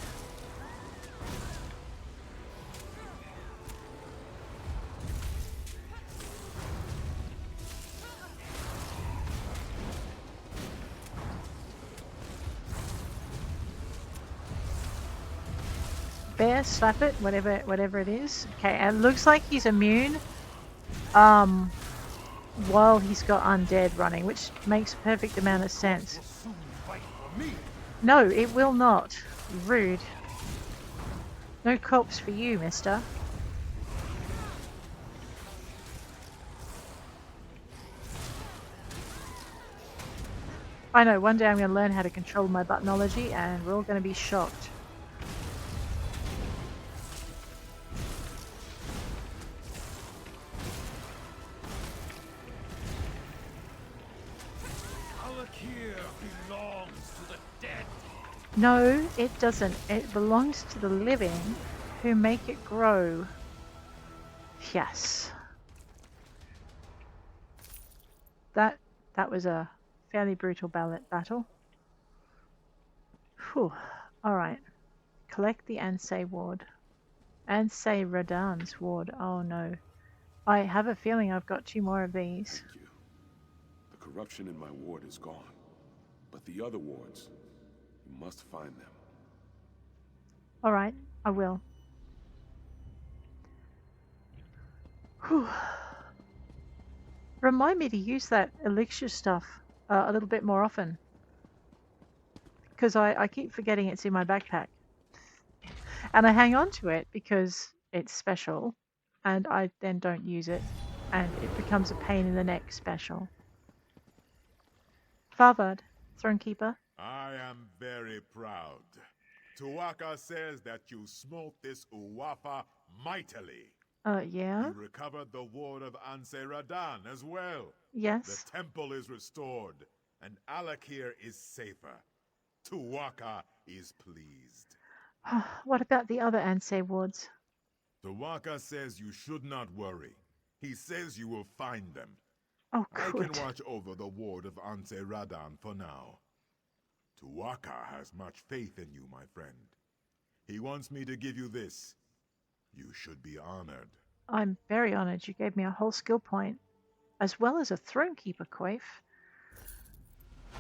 Bear, slap it, whatever it is. Okay, and it looks like he's immune. While he's got undead running, which makes a perfect amount of sense. No, it will not. Rude. No corpse for you, mister. I know, one day I'm going to learn how to control my buttonology and we're all going to be shocked. No, it doesn't. It belongs to the living who make it grow. Yes. That was a fairly brutal battle. Whew. Alright. Collect the Ansei ward. Ansei Radan's ward. Oh no. I have a feeling I've got 2 more of these. Thank you. The corruption in my ward is gone. But the other wards, you must find them. Alright, I will. Whew. Remind me to use that elixir stuff a little bit more often. Because I keep forgetting it's in my backpack. And I hang on to it because it's special. And I then don't use it. And it becomes a pain in the neck special. Farvad, Thronekeeper. I am very proud. Tuwaka says that you smote this Uwafa mightily. Yeah? You recovered the ward of Ansei Radan as well. The Yes. temple is restored, and Alakir is safer. Tuwaka is pleased. What about the other Ansei wards? Tuwaka says you should not worry. He says you will find them. Oh, I good. can watch over the ward of Ansei Radan for now. Tuwaka has much faith in you, my friend. He wants me to give you this. You should be honored. I'm very honored you gave me a whole skill point, as well as a Thronekeeper coif.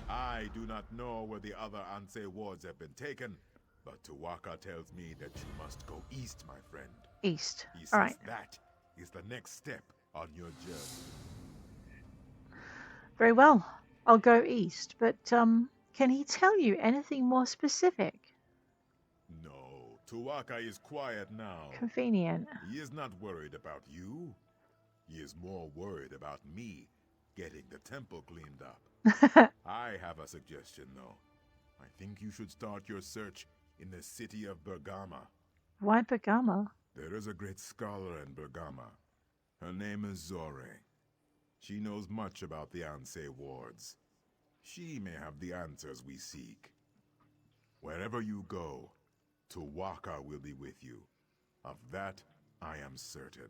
I do not know where the other Ansei wards have been taken, but Tuwaka tells me that you must go east, my friend. East. He says Alright. that is the next step on your journey. Very well. I'll go east, but can he tell you anything more specific? No, Tuwaka is quiet now. Convenient. He is not worried about you. He is more worried about me getting the temple cleaned up. I have a suggestion, though. I think you should start your search in the city of Bergama. Why Bergama? There is a great scholar in Bergama. Her name is Zore. She knows much about the Ansei wards. She may have the answers we seek. Wherever you go, Tuwaka will be with you. Of that, I am certain.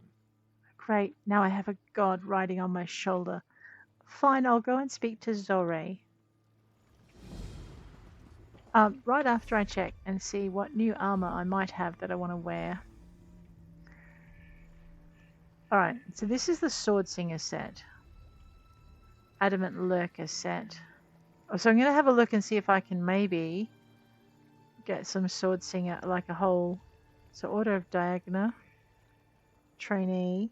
Great. Now I have a god riding on my shoulder. Fine, I'll go and speak to Zore. Right after I check and see what new armor I might have that I want to wear. Alright, so this is the Sword Singer set. Adamant Lurker set. So I'm going to have a look and see if I can maybe get some Sword Singer, like a whole... So Order of Diagna. Trainee.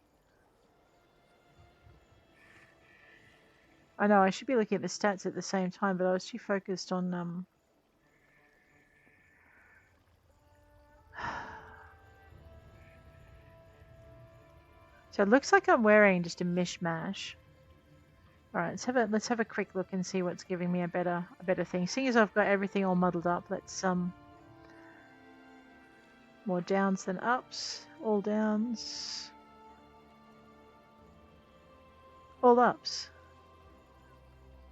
I know I should be looking at the stats at the same time, but I was too focused on So it looks like I'm wearing just a mishmash. Alright, let's have a quick look and see what's giving me a better thing. Seeing as I've got everything all muddled up, let's more downs than ups. All downs. All ups.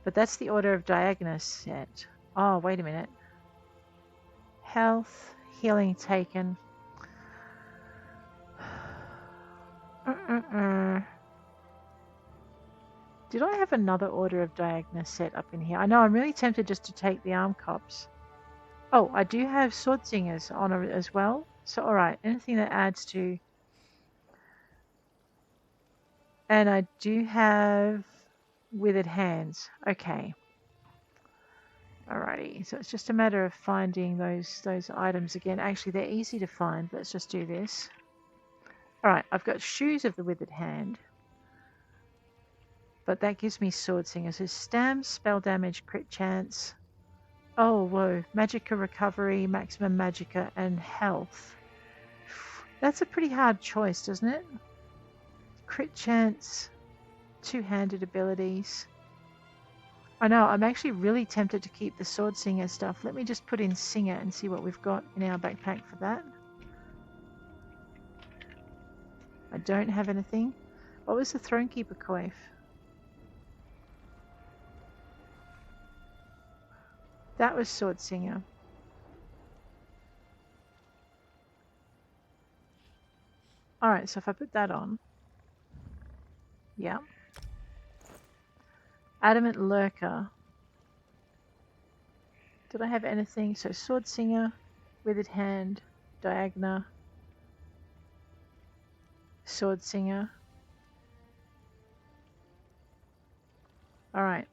But that's the Order of Diagna set. Oh, wait a minute. Health, healing taken. Did I have another Order of Diagna set up in here? I know I'm really tempted just to take the arm cops. Oh, I do have Sword Singers on as well. So, alright, anything that adds to... And I do have Withered Hands. Okay. Alrighty, so it's just a matter of finding those items again. Actually, they're easy to find. Let's just do this. Alright, I've got Shoes of the Withered Hand. But that gives me Sword Singer. So Stam, spell damage, crit chance. Oh, whoa. Magicka recovery, maximum magicka, and health. That's a pretty hard choice, doesn't it? Crit chance, two-handed abilities. I know, I'm actually really tempted to keep the Sword Singer stuff. Let me just put in Singer and see what we've got in our backpack for that. I don't have anything. What was the Thronekeeper coif? That was Sword Singer. Alright, so if I put that on. Yeah. Adamant Lurker. Did I have anything? So Sword Singer, Withered Hand, Diagna, Sword Singer. Alright.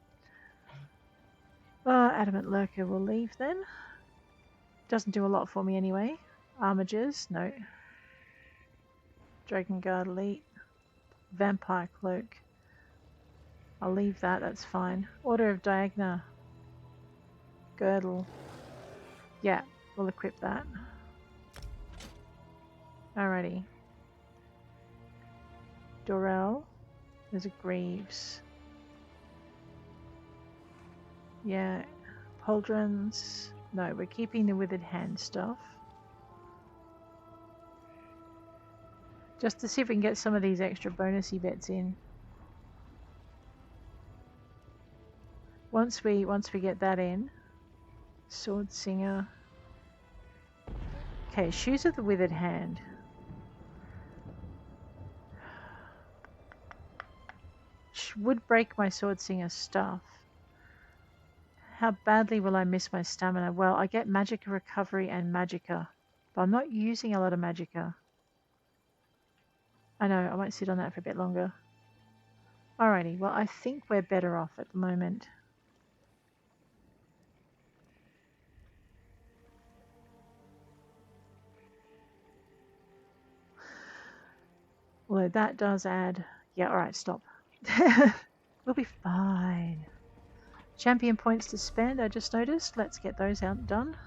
Adamant Lurker will leave then. Doesn't do a lot for me anyway. Armigers, no. Dragon Guard Elite. Vampire Cloak. I'll leave that, that's fine. Order of Diagna. Girdle. Yeah, we'll equip that. Alrighty. Dorel. There's a Greaves. Yeah. Pauldrons. No, we're keeping the withered hand stuff. Just to see if we can get some of these extra bonusy bits in. Once we get that in, Sword Singer. Okay, Shoes of the Withered Hand. Would break my Sword Singer stuff. How badly will I miss my stamina? Well, I get Magicka Recovery and Magicka, but I'm not using a lot of Magicka. I know, I might sit on that for a bit longer. Alrighty, well, I think we're better off at the moment. Although that does add... Yeah, alright, stop. We'll be fine. Champion points to spend, I just noticed. Let's get those out and done.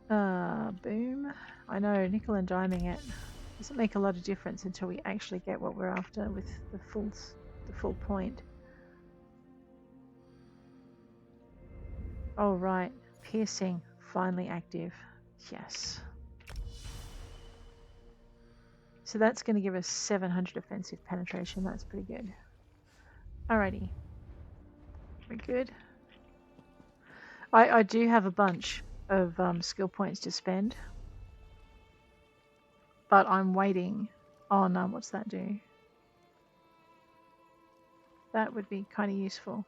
Boom. I know, nickel and diming it doesn't make a lot of difference until we actually get what we're after with the full point. Oh right, piercing finally active. Yes. So that's going to give us 700 offensive penetration. That's pretty good. Alrighty. We're good. I do have a bunch of skill points to spend. But I'm waiting on... what's that do? That would be kind of useful.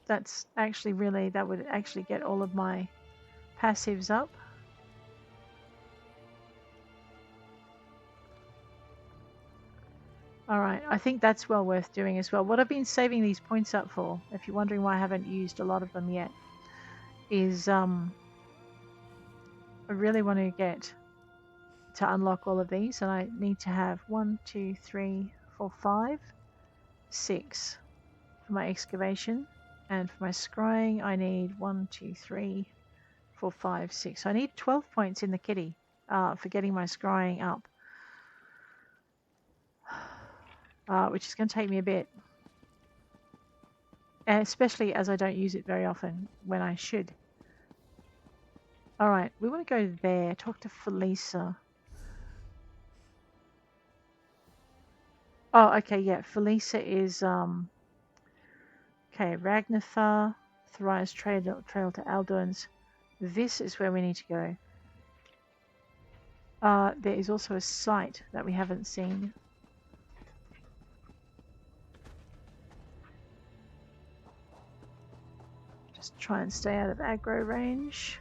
That's actually really... That would actually get all of my passives up. Alright, I think that's well worth doing as well. What I've been saving these points up for, if you're wondering why I haven't used a lot of them yet, is I really want to get to unlock all of these, and I need to have 1, 2, 3, 4, 5, 6 for my excavation, and for my scrying I need 1, 2, 3, 4, 5, 6. So I need 12 points in the kitty for getting my scrying up, which is going to take me a bit, especially as I don't use it very often when I should. Alright, we want to go there, talk to Felisa. Oh, okay, yeah, Felisa is, okay, Ragnarthar, Thrice Trail to Aldorns. This is where we need to go. There is also a site that we haven't seen. Just try and stay out of aggro range.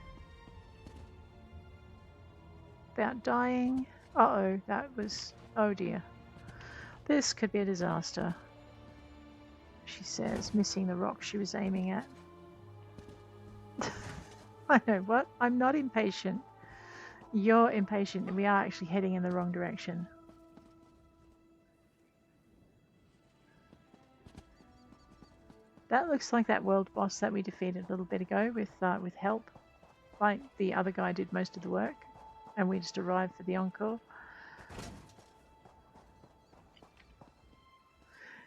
About dying. Uh-oh, that was... Oh dear. This could be a disaster. She says, missing the rock she was aiming at. I know what? I'm not impatient. You're impatient, and we are actually heading in the wrong direction. That looks like that world boss that we defeated a little bit ago with help. Like the other guy did most of the work, and we just arrived for the encore.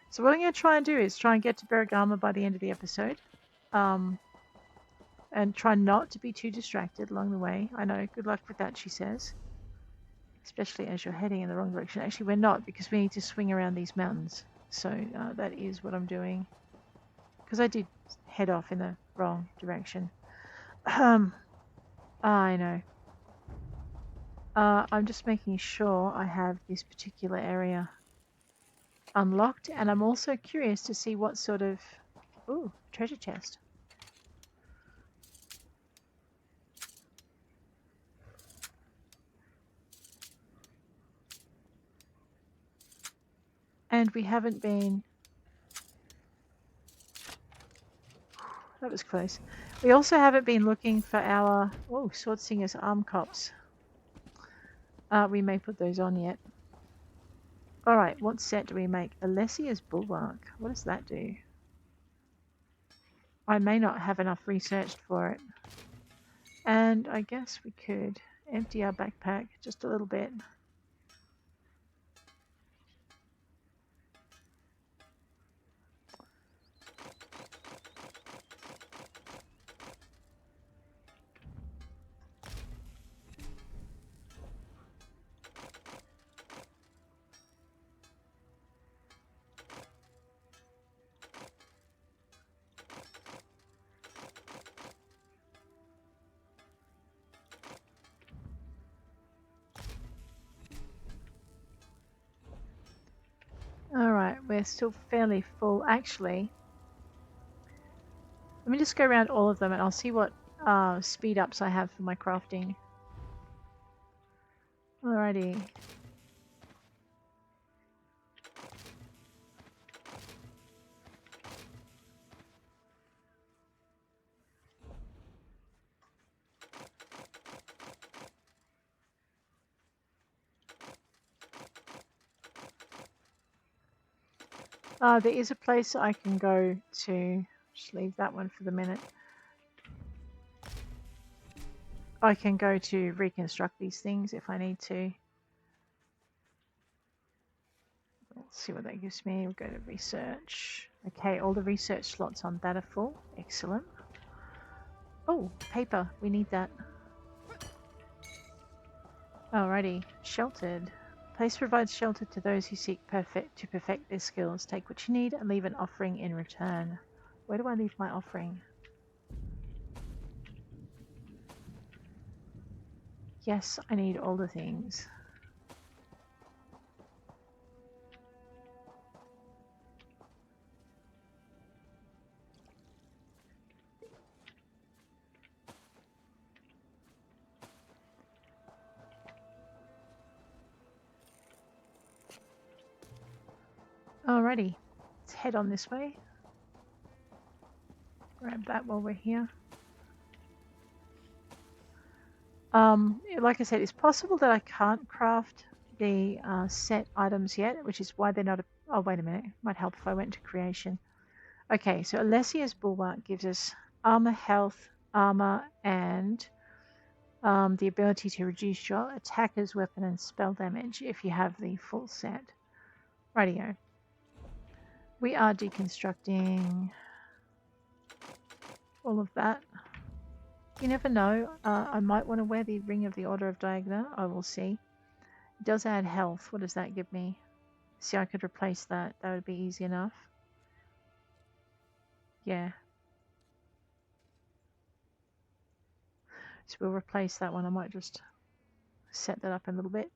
So what I'm going to try and do is try and get to Bergama by the end of the episode. And try not to be too distracted along the way. I know, good luck with that, she says. Especially as you're heading in the wrong direction. Actually, we're not, because we need to swing around these mountains. So that is what I'm doing. Because I did head off in the wrong direction. I know. I'm just making sure I have this particular area unlocked. And I'm also curious to see what sort of... Ooh, treasure chest. And we haven't been... That was close. We also haven't been looking for our... Oh, Sword Singer's arm cops. We may put those on yet. Alright, what set do we make? Alessia's Bulwark. What does that do? I may not have enough researched for it. And I guess we could empty our backpack just a little bit. we're still fairly full. Actually, let me just go around all of them and I'll see what speed ups I have for my crafting. Alrighty. There is a place I can go to. Just leave that one for the minute. I can go to reconstruct these things if I need to. Let's see what that gives me. We'll go to research. Okay, all the research slots on that are full. Excellent. Oh, paper. We need that. Alrighty. Sheltered. Place provides shelter to those who seek to perfect their skills. Take what you need and leave an offering in return. Where do I leave my offering? Yes, I need all the things. Alrighty, let's head on this way. Grab that while we're here. Like I said, it's possible that I can't craft the set items yet, which is why they're not. Oh, wait a minute. Might help if I went to creation. Okay, so Alessia's Bulwark gives us armor, health, armor, and the ability to reduce your attacker's weapon and spell damage if you have the full set. Rightio. We are deconstructing all of that. You never know. I might want to wear the Ring of the Order of Diagna. I will see. It does add health. What does that give me? See, I could replace that. That would be easy enough. Yeah. So we'll replace that one. I might just set that up a little bit.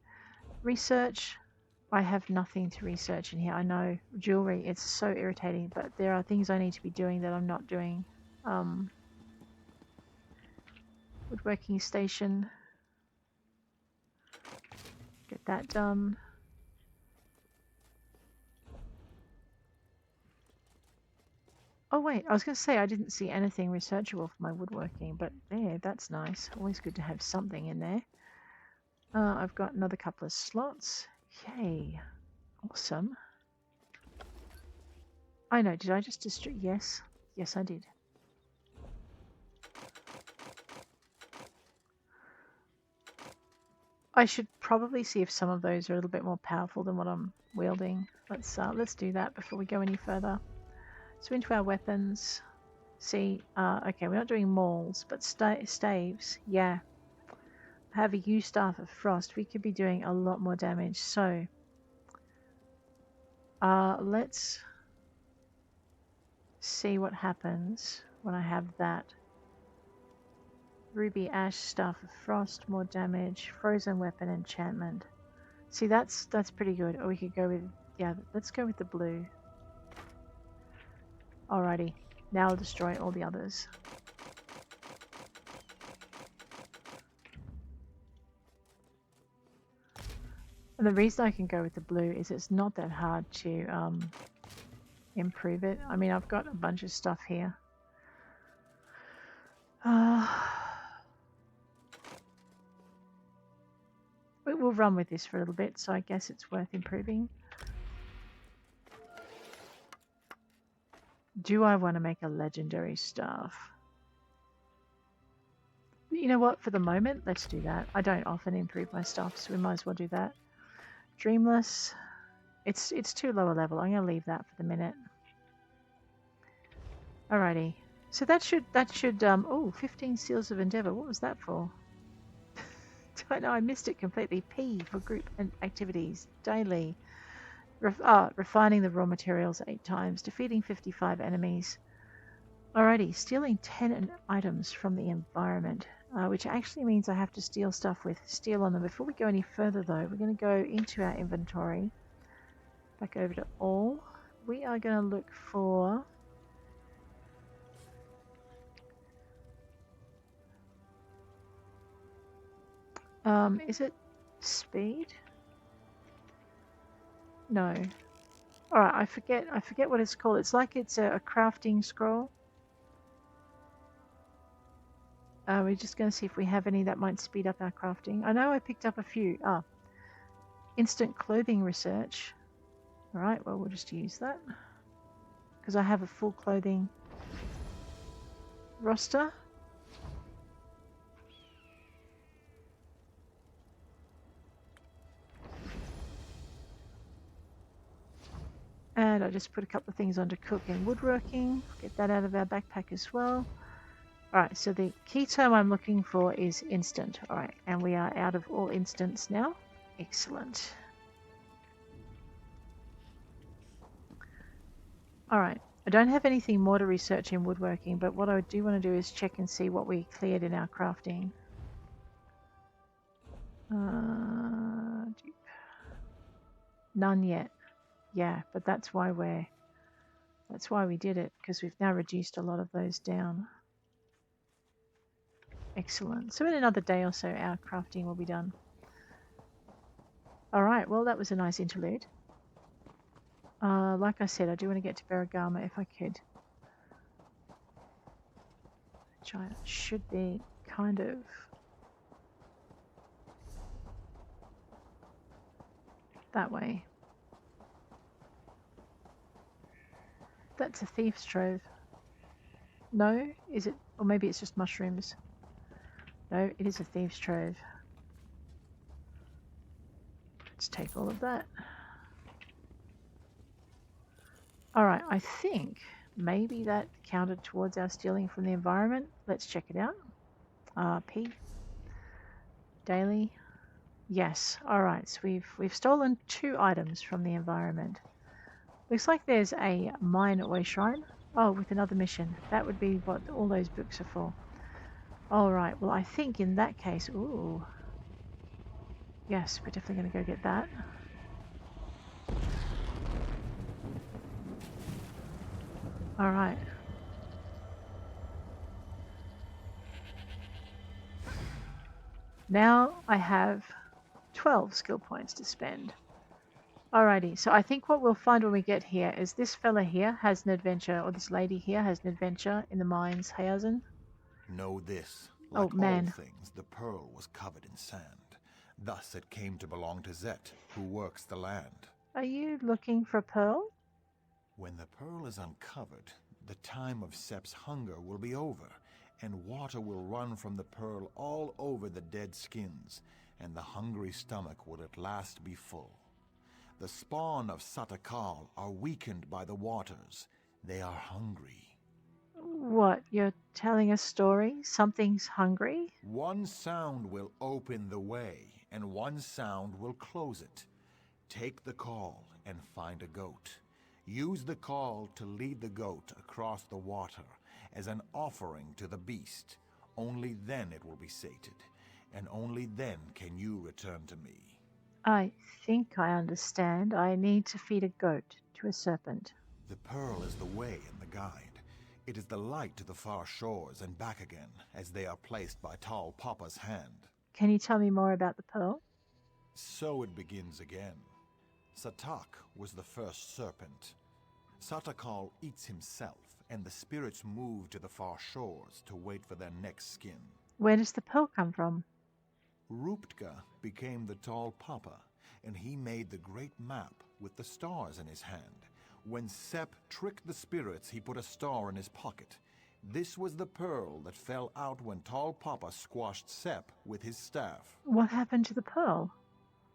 Research. I have nothing to research in here. I know. Jewelry. It's so irritating, but there are things I need to be doing that I'm not doing. Woodworking station. Get that done. Oh wait, I was going to say I didn't see anything researchable for my woodworking, but there, that's nice. Always good to have something in there. I've got another couple of slots. Yay. Awesome. I know, did I just destroy? Yes. Yes, I did. I should probably see if some of those are a little bit more powerful than what I'm wielding. Let's do that before we go any further. So into our weapons. See, okay, we're not doing mauls, but staves. Yeah. Have a U Staff of Frost. We could be doing a lot more damage. So, let's see what happens when I have that. Ruby Ash, Staff of Frost, more damage, Frozen Weapon enchantment. See, that's pretty good. Or we could go with, yeah, let's go with the blue. Alrighty, now I'll destroy all the others. And the reason I can go with the blue is it's not that hard to improve it. I mean, I've got a bunch of stuff here. We'll run with this for a little bit, so I guess it's worth improving. Do I want to make a legendary staff? You know what, for the moment, let's do that. I don't often improve my stuff, so we might as well do that. Dreamless, it's too low a level. I'm going to leave that for the minute. Alrighty, so that should oh, 15 Seals of Endeavour. What was that for? I know, I missed it completely. P for group and activities. Daily. Refining the raw materials 8 times. Defeating 55 enemies. Alrighty, stealing 10 items from the environment. Which actually means I have to steal stuff with steel on them. Before we go any further though, we're going to go into our inventory. Back over to all. are going to look for... is it speed? No. Alright, I forget what it's called. It's like it's a crafting scroll. We're just going to see if we have any that might speed up our crafting. I know I picked up a few. Instant clothing research. Alright, well, we'll just use that. Because I have a full clothing roster. And I just put a couple of things onto cook and woodworking. Get that out of our backpack as well. Alright, so the key term I'm looking for is instant. Alright, and we are out of all instants now. Excellent. Alright, I don't have anything more to research in woodworking, but what I do want to do is check and see what we cleared in our crafting. None yet. Yeah, but that's why we did it, because we've now reduced a lot of those down. Excellent. So in another day or so, our crafting will be done. Alright, well, that was a nice interlude. Like I said, I do want to get to Bergama if I could. Which I should be kind of... that way. That's a thief's trove. No? Is it? Or maybe it's just mushrooms. No, it is a thief's trove. Let's take all of that. Alright, I think maybe that counted towards our stealing from the environment. Let's check it out. P. Daily. Yes. Alright, so we've stolen 2 items from the environment. Looks like there's a mine at Wayshrine. Oh, with another mission. That would be what all those books are for. Alright, well I think in that case... Ooh. Yes, we're definitely going to go get that. Alright. Now I have 12 skill points to spend. Alrighty, so I think what we'll find when we get here is this fella here has an adventure, or this lady here has an adventure in the mines, Hayazen. Know this, like all things, the pearl was covered in sand. Thus it came to belong to Zet, who works the land. Are you looking for a pearl? When the pearl is uncovered, the time of Sep's hunger will be over, and water will run from the pearl all over the dead skins, and the hungry stomach will at last be full. The spawn of Satak are weakened by the waters. They are hungry. What, you're telling a story? Something's hungry? One sound will open the way, and one sound will close it. Take the call and find a goat. Use the call to lead the goat across the water as an offering to the beast. Only then it will be sated, and only then can you return to me. I think I understand. I need to feed a goat to a serpent. The pearl is the way and the guide. It is the light to the far shores and back again, as they are placed by Tall Papa's hand. Can you tell me more about the pearl? So it begins again. Satak was the first serpent. Satakal eats himself, and the spirits move to the far shores to wait for their next skin. Where does the pearl come from? Ruptka became the Tall Papa, and he made the great map with the stars in his hand. When Sep tricked the spirits, he put a star in his pocket. This was the pearl that fell out when Tall Papa squashed Sep with his staff. What happened to the pearl?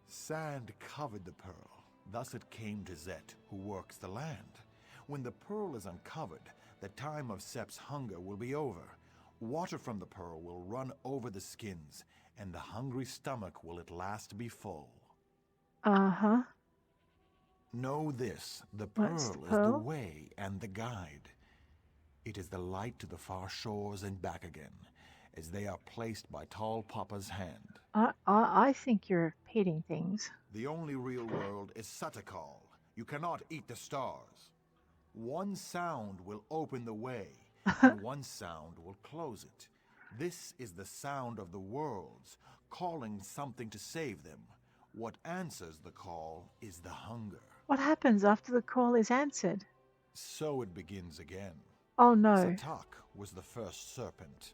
Sand covered the pearl. Thus it came to Zet, who works the land. When the pearl is uncovered, the time of Sep's hunger will be over. Water from the pearl will run over the skins, and the hungry stomach will at last be full. Uh-huh. Know this, the pearl is the way and the guide. It is the light to the far shores and back again, as they are placed by Tall Papa's hand. I think you're repeating things. The only real world is Satakal. You cannot eat the stars. One sound will open the way, and one sound will close it. This is the sound of the worlds, calling something to save them. What answers the call is the hunger. What happens after the call is answered? So it begins again. Oh no. Satak was the first serpent.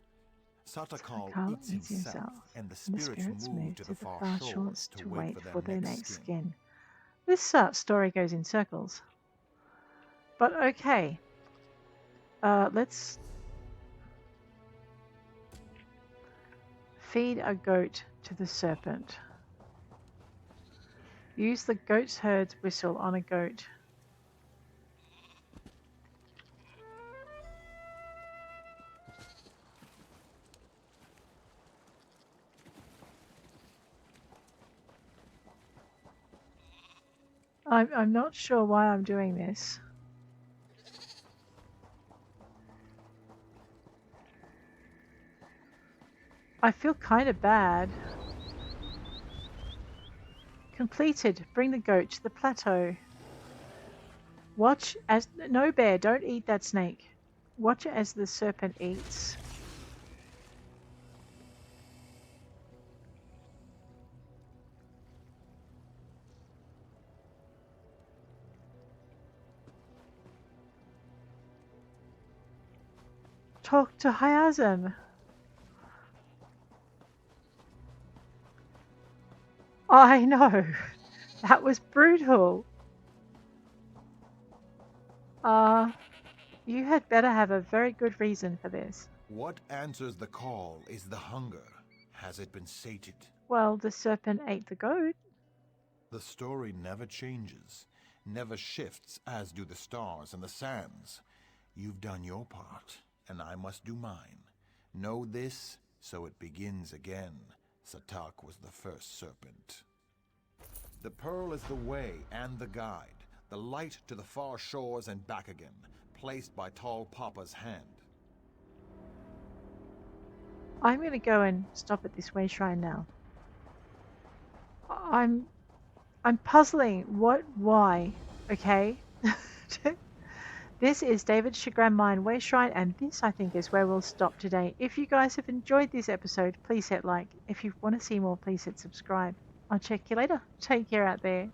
Satakal eats himself, and the spirits move to the far shores to wait for their next skin. This story goes in circles. But okay. Let's feed a goat to the serpent. Use the goat's herd's whistle on a goat. I'm not sure why I'm doing this. I feel kind of bad. Completed. Bring the goat to the plateau. Watch as... No, bear, don't eat that snake. Watch as the serpent eats. Talk to Hyazan. I know. That was brutal. You had better have a very good reason for this. What answers the call is the hunger. Has it been sated? Well, the serpent ate the goat. The story never changes, never shifts as do the stars and the sands. You've done your part, and I must do mine. Know this, so it begins again. Satak was the first serpent. The pearl is the way and the guide, the light to the far shores and back again, placed by Tall Papa's hand. I'm going to go and stop at this Wayshrine now. I'm puzzling. Why? Okay. This is David Chagrin Mine Wayshrine, and this, I think, is where we'll stop today. If you guys have enjoyed this episode, please hit like. If you want to see more, please hit subscribe. I'll check you later. Take care out there.